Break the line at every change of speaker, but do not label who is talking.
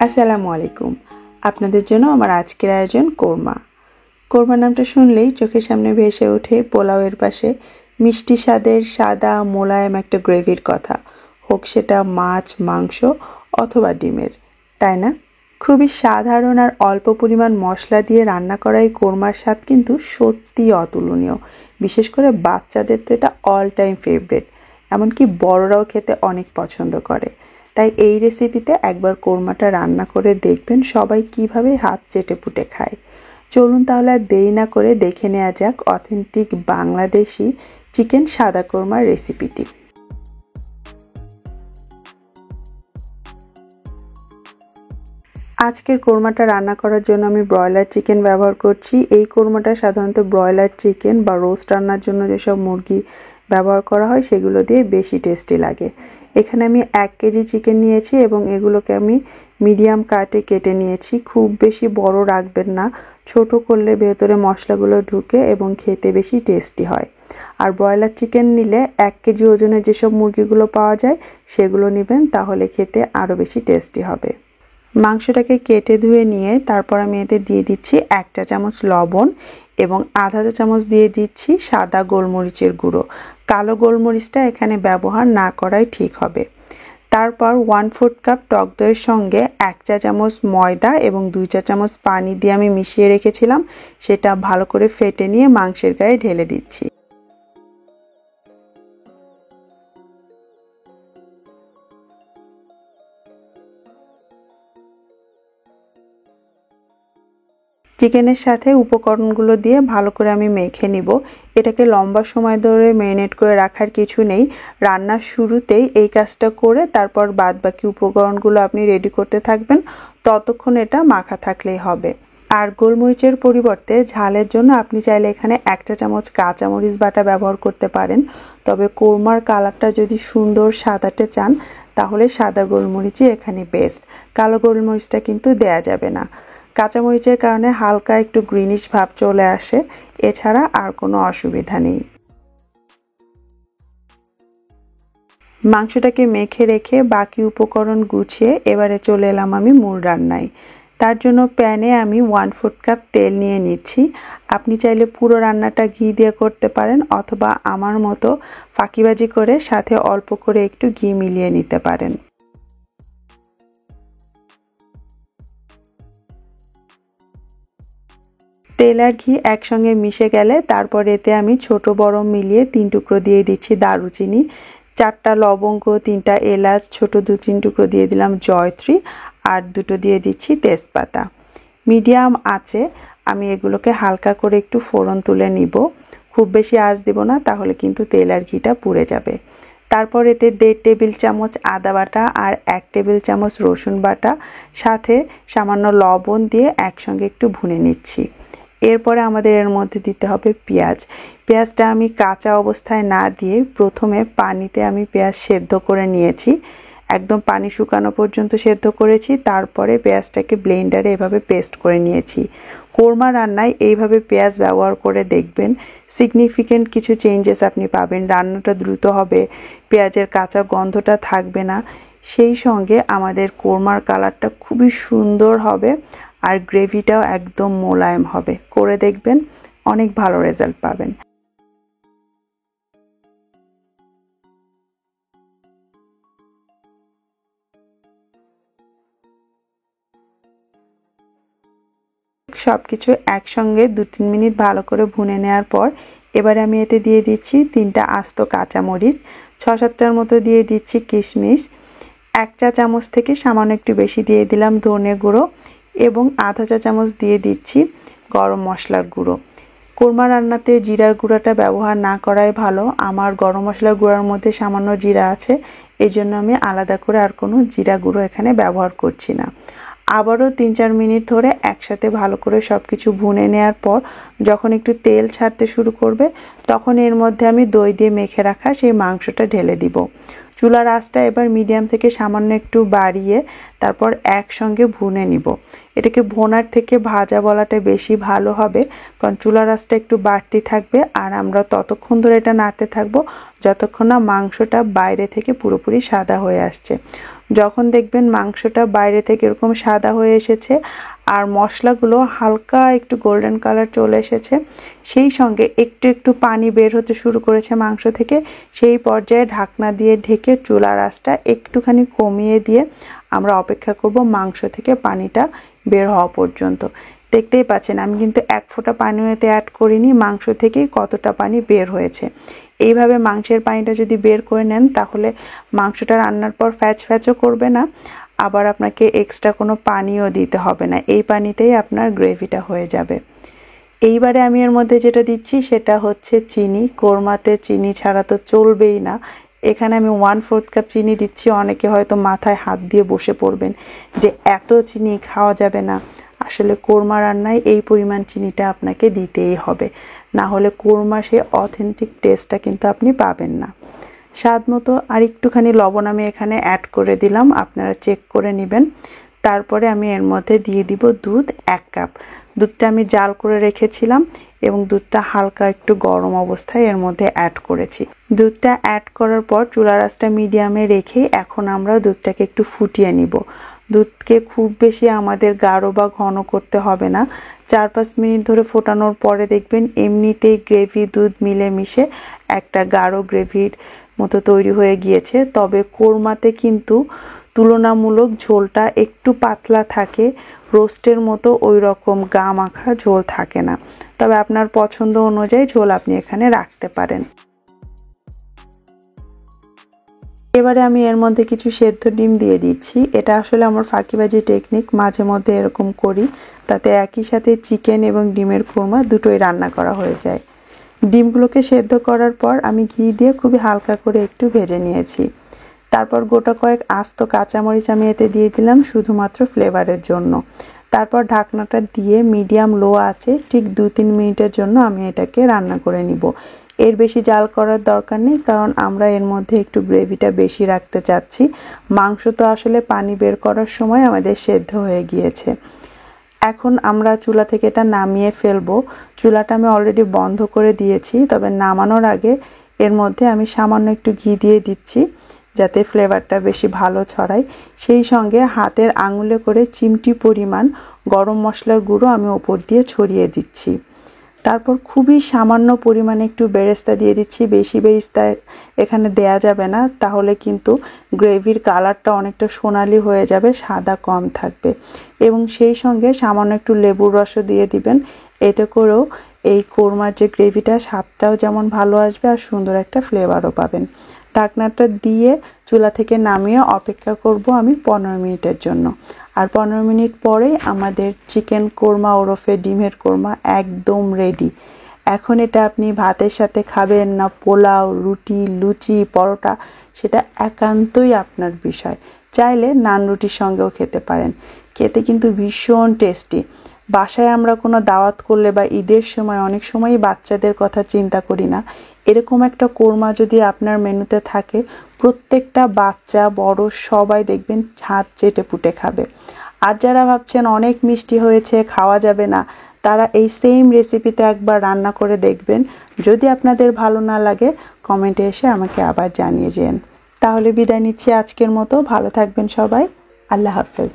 আসসালামু আলাইকুম। আপনাদের জন্য আমার আজকের আয়োজন কোরমা। কোরমা নামটা শুনলেই চোখের সামনে ভেসে ওঠে পোলাওয়ের পাশে মিষ্টি স্বাদের সাদা মোলায়েম একটা গ্রেভির কথা, হোক সেটা মাছ, মাংস অথবা ডিমের, তাই না? খুবই সাধারণ আর অল্প পরিমাণ মশলা দিয়ে রান্না করা এই কোরমার স্বাদ কিন্তু সত্যিই অতুলনীয়। বিশেষ করে বাচ্চাদের তো এটা অল টাইম ফেভারিট, এমনকি বড়রাও খেতে অনেক পছন্দ করে। তাই এই রেসিপিতে একবার কোরমাটা রান্না করে দেখবেন সবাই কিভাবে হাত চেটেপুটে খায়। চলুন তাহলে আর দেরি না করে দেখে নেওয়া যাক অথেন্টিক বাংলাদেশি চিকেন সাদা কোরমার রেসিপিটি। আজকের কোরমাটা রান্না করার জন্য আমি ব্রয়লার চিকেন ব্যবহার করছি। এই কোরমাটা সাধারণত ব্রয়লার চিকেন বা রোস্ট রান্নার জন্য যেসব মুরগি ব্যবহার করা হয় সেগুলো দিয়ে বেশি টেস্টি লাগে। এখানে আমি 1 কেজি চিকেন নিয়েছি এবং এগুলোকে আমি মিডিয়াম কাটে কেটে নিয়েছি। খুব বেশি বড় রাখবেন না, ছোট করলে ভেতরে মশলাগুলো ঢুকে এবং খেতে বেশি টেস্টি হয়। আর ব্রয়লার চিকেন নিলে 1 কেজি ওজনের যেসব মুরগিগুলো পাওয়া যায় সেগুলো নেবেন, তাহলে খেতে আরও বেশি টেস্টি হবে। মাংসটাকে কেটে ধুয়ে নিয়ে তারপর আমি এতে দিয়ে দিচ্ছি 1 চা চামচ লবণ এবং আধা চা চামচ দিয়ে দিচ্ছি সাদা গোলমরিচের গুঁড়ো। কালো গোলমরিচটা এখানে ব্যবহার না করাই ঠিক হবে। তারপর 1/4 কাপ টক দইয়ের সঙ্গে 1 চা চামচ ময়দা এবং 2 চা চামচ পানি দিয়ে আমি মিশিয়ে রেখেছিলাম, সেটা ভালো করে ফেটে নিয়ে মাংসের গায়ে ঢেলে দিচ্ছি। চিকেনের সাথে উপকরণগুলো দিয়ে ভালো করে আমি মেখে নিব। এটাকে লম্বা সময় ধরে ম্যারিনেট করে রাখার কিছু নেই। রান্নার শুরুতেই এই কাজটা করে তারপর বাদবাকি উপকরণগুলো আপনি রেডি করতে থাকবেন, ততক্ষণ এটা মাখা থাকলেই হবে। আর গোলমরিচের পরিবর্তে ঝালের জন্য আপনি চাইলে এখানে 1 চা চামচ কাঁচামরিচ বাটা ব্যবহার করতে পারেন। তবে কোরমার কালারটা যদি সুন্দর সাদাটে চান তাহলে সাদা গোলমরিচই এখানে বেস্ট, কালো গোলমরিচটা কিন্তু দেয়া যাবে না। কাঁচামরিচের কারণে হালকা একটু গ্রিনিশ ভাব চলে আসে, এছাড়া আর কোনো অসুবিধা নেই। মাংসটাকে মেখে রেখে বাকি উপকরণ গুছিয়ে এবারে চলে এলাম আমি মূল রান্নায়। তার জন্য প্যানে আমি 1/4 কাপ তেল নিয়ে নিচ্ছি। আপনি চাইলে পুরো রান্নাটা ঘি দিয়ে করতে পারেন অথবা আমার মতো ফাঁকিবাজি করে সাথে অল্প করে একটু ঘি মিলিয়ে নিতে পারেন। তেল আর ঘি একসঙ্গে মিশে গেলে তারপর এতে আমি ছোট বড় মিলিয়ে 3 টুকরো দিয়ে দিচ্ছি দারুচিনি, 4টা লবঙ্গ, 3টা এলাচ, ছোট 2-3 টুকরো দিয়ে দিলাম জয়ত্রী আর 2টো দিয়ে দিচ্ছি তেজপাতা। মিডিয়াম আঁচে আমি এগুলোকে হালকা করে একটু ফোড়ন তুলে নিব। খুব বেশি আঁচ দেব না, তাহলে কিন্তু তেল আর ঘিটা পুড়ে যাবে। তারপর এতে 1.5 টেবিল চামচ আদা বাটা আর 1 টেবিল চামচ রসুন বাটা সাথে সামান্য লবণ দিয়ে একসঙ্গে একটু ভুনে নিচ্ছি। এরপরে আমাদের এর মধ্যে দিতে হবে পেঁয়াজ। পেঁয়াজটা আমি কাঁচা অবস্থায় না দিয়ে প্রথমে পানিতে আমি পেঁয়াজ সেদ্ধ করে নিয়েছি, একদম পানি শুকানো পর্যন্ত সেদ্ধ করেছি। তারপরে পেঁয়াজটাকে ব্লেন্ডারে এভাবে পেস্ট করে নিয়েছি। কোরমা রান্নায় এইভাবে পেঁয়াজ ব্যবহার করে দেখবেন সিগনিফিকেন্ট কিছু চেঞ্জেস আপনি পাবেন। রান্নাটা দ্রুত হবে, পেঁয়াজের কাঁচা গন্ধটা থাকবে না, সেই সঙ্গে আমাদের কোরমার কালারটা খুবই সুন্দর হবে আর গ্রেভিটাও একদম মোলায়েম হবে। করে দেখবেন, অনেক ভালো রেজাল্ট পাবেন। সবকিছু একসঙ্গে 2-3 মিনিট ভালো করে ভুনে নেওয়ার পর এবারে আমি এতে দিয়ে দিচ্ছি 3টা আস্ত কাঁচামরিচ, 6-7টার মতো দিয়ে দিচ্ছি কিশমিশ, 1 চা চামচ থেকে সামান্য একটু বেশি দিয়ে দিলাম ধনে গুঁড়ো এবং আধা চা চামচ দিয়ে দিচ্ছি গরম মশলার গুঁড়ো। কোরমা রান্নাতে জিরার গুঁড়াটা ব্যবহার না করাই ভালো। আমার গরম মশলার গুঁড়ার মধ্যে সামান্য জিরা আছে, এই জন্য আমি আলাদা করে আর কোনো জিরা গুঁড়ো এখানে ব্যবহার করছি না। আবারও 3-4 মিনিট ধরে একসাথে ভালো করে সব কিছু ভুনে নেওয়ার পর যখন একটু তেল ছাড়তে শুরু করবে তখন এর মধ্যে আমি দই দিয়ে মেখে রাখা সেই মাংসটা ঢেলে দিব। চুলার আঁচটা এবার মিডিয়াম থেকে সামান্য একটু বাড়িয়ে তারপর একসঙ্গে ভুনে নিব। এটাকে ভোনার থেকে ভাজা বলাটা বেশি ভালো হবে, কারণ চুলার আঁচটা একটু বাড়তি থাকবে আর আমরা ততক্ষণ ধরে এটা নাড়তে থাকবো যতক্ষণ না মাংসটা বাইরে থেকে পুরোপুরি সাদা হয়ে আসছে। যখন দেখবেন মাংসটা বাইরে থেকে এরকম সাদা হয়ে এসেছে আর মশলাগুলো হালকা একটু গোল্ডেন কালার চলে এসেছে, সেই সঙ্গে একটু একটু পানি বের হতে শুরু করেছে মাংস থেকে, সেই পর্যায়ে ঢাকনা দিয়ে ঢেকে চুলার আঁচটা একটুখানি কমিয়ে দিয়ে আমরা অপেক্ষা করব মাংস থেকে পানিটা বের হওয়া পর্যন্ত। দেখতেই পাচ্ছেন আমি কিন্তু এক ফোঁটা পানিও এতে অ্যাড করিনি, মাংস থেকেই কতটা পানি বের হয়েছে। এইভাবে মাংসের পানিটা যদি বের করে নেন তাহলে মাংসটা রান্নার পর ফ্যাচ ফ্যাচও করবে না, আবার আপনাকে এক্সট্রা কোনো পানিও দিতে হবে না, এই পানিতেই আপনার গ্রেভিটা হয়ে যাবে। এইবারে আমি এর মধ্যে যেটা দিচ্ছি সেটা হচ্ছে চিনি। কোরমাতে চিনি ছাড়া তো চলবেই না। এখানে আমি 1/4 কাপ চিনি দিচ্ছি। অনেকে হয়তো মাথায় হাত দিয়ে বসে পড়বেন যে এত চিনি খাওয়া যাবে না। আসলে কোরমা রান্নায় এই পরিমাণ চিনিটা আপনাকে দিতেই হবে, না হলে কোরমা সে অথেন্টিক টেস্টটা কিন্তু আপনি পাবেন না। স্বাদ মতো আর একটুখানি লবণ আমি এখানে অ্যাড করে দিলাম, আপনারা চেক করে নেবেন। তারপরে আমি এর মধ্যে দিয়ে দিব দুধ 1 কাপ। দুধটা আমি জাল করে রেখেছিলাম এবং দুধটা হালকা একটু গরম অবস্থায় এর মধ্যে অ্যাড করেছি। দুধটা অ্যাড করার পর চুলার আঁচটা মিডিয়ামে রেখে এখন আমরা দুধটাকে একটু ফুটিয়ে নিব। দুধকে খুব বেশি আমাদের গাঢ় বা ঘন করতে হবে না। 4-5 মিনিট ধরে ফোটানোর পরে দেখবেন এমনিতেই গ্রেভি দুধ মিলেমিশে একটা গাঢ় গ্রেভির মতো তৈরি হয়ে গিয়েছে। তবে কোরমাতে কিন্তু তুলনামূলক ঝোলটা একটু পাতলা থাকে, রোস্টের মতো ওই রকম গা মাখা ঝোল থাকে না। তবে আপনার পছন্দ অনুযায়ী ঝোল আপনি এখানে রাখতে পারেন। এবারে আমি এর মধ্যে কিছু সেদ্ধ ডিম দিয়ে দিচ্ছি। এটা আসলে আমার ফাঁকিবাজি টেকনিক, মাঝে মধ্যে এরকম করি, তাতে একই সাথে চিকেন এবং ডিমের কোরমা দুটোই রান্না করা হয়ে যায়। ডিমগুলোকে সেদ্ধ করার পর আমি ঘি দিয়ে খুবই হালকা করে একটু ভেজে নিয়েছি। তারপর গোটা কয়েক আস্ত কাঁচামরিচ আমি এতে দিয়ে দিলাম শুধুমাত্র ফ্লেভারের জন্য। তারপর ঢাকনাটা দিয়ে মিডিয়াম লো আঁচে ঠিক 2-3 মিনিটের জন্য আমি এটাকে রান্না করে নিব। এর বেশি জাল করার দরকার নেই, কারণ আমরা এর মধ্যে একটু গ্রেভিটা বেশি রাখতে চাচ্ছি। মাংস তো আসলে পানি বের করার সময় আমাদের সেদ্ধ হয়ে গিয়েছে। এখন আমরা চুলা থেকে এটা নামিয়ে ফেলবো। চুলাটা আমি অলরেডি বন্ধ করে দিয়েছি, তবে নামানোর আগে এর মধ্যে আমি সামান্য একটু ঘি দিয়ে দিচ্ছি যাতে ফ্লেভারটা বেশি ভালো ছড়ায়। সেই সঙ্গে হাতের আঙুলে করে চিমটি পরিমাণ গরম মশলার গুঁড়ো আমি ওপর দিয়ে ছড়িয়ে দিচ্ছি। তারপর খুবই সামান্য পরিমাণে একটু বেরেস্তা দিয়ে দিচ্ছি। বেশি বেরেস্তা এখানে দেয়া যাবে না, তাহলে কিন্তু গ্রেভির কালারটা অনেকটা সোনালি হয়ে যাবে, সাদা কম থাকবে। এবং সেই সঙ্গে সামান্য একটু লেবুর রসও দিয়ে দিবেন। এতে করেও এই কোরমার যে গ্রেভিটা স্বাদটাও যেমন ভালো আসবে আর সুন্দর একটা ফ্লেভারও পাবেন। ঢাকনাটা দিয়ে চুলা থেকে নামিয়ে অপেক্ষা করব আমি 15 মিনিটের জন্য। আর 15 মিনিট পরে আমাদের চিকেন কোরমা ওরফে ডিমের কোরমা একদম রেডি। এখন এটা আপনি ভাতের সাথে খাবেন না পোলাও, রুটি, লুচি, পরোটা, সেটা একান্তই আপনার বিষয়। চাইলে নান রুটির সঙ্গেও খেতে পারেন। খেতে কিন্তু ভীষণ টেস্টি। বাসায় আমরা কোনো দাওয়াত করলে বা ঈদের সময় অনেক সময়ই বাচ্চাদের কথা চিন্তা করি না, এরকম একটা কোরমা যদি আপনার মেনুতে থাকে, প্রত্যেকটা বাচ্চা বড় সবাই দেখবেন হাত চেটে পুটে খাবে। আর যারা ভাবছেন অনেক মিষ্টি হয়েছে খাওয়া যাবে না, তারা এই সেম রেসিপিতে একবার রান্না করে দেখবেন। যদি আপনাদের ভালো না লাগে কমেন্টে এসে আমাকে আবার জানিয়ে যেন। তাহলে বিদায় নিচ্ছি আজকের মতো। ভালো থাকবেন সবাই। আল্লাহ হাফেজ।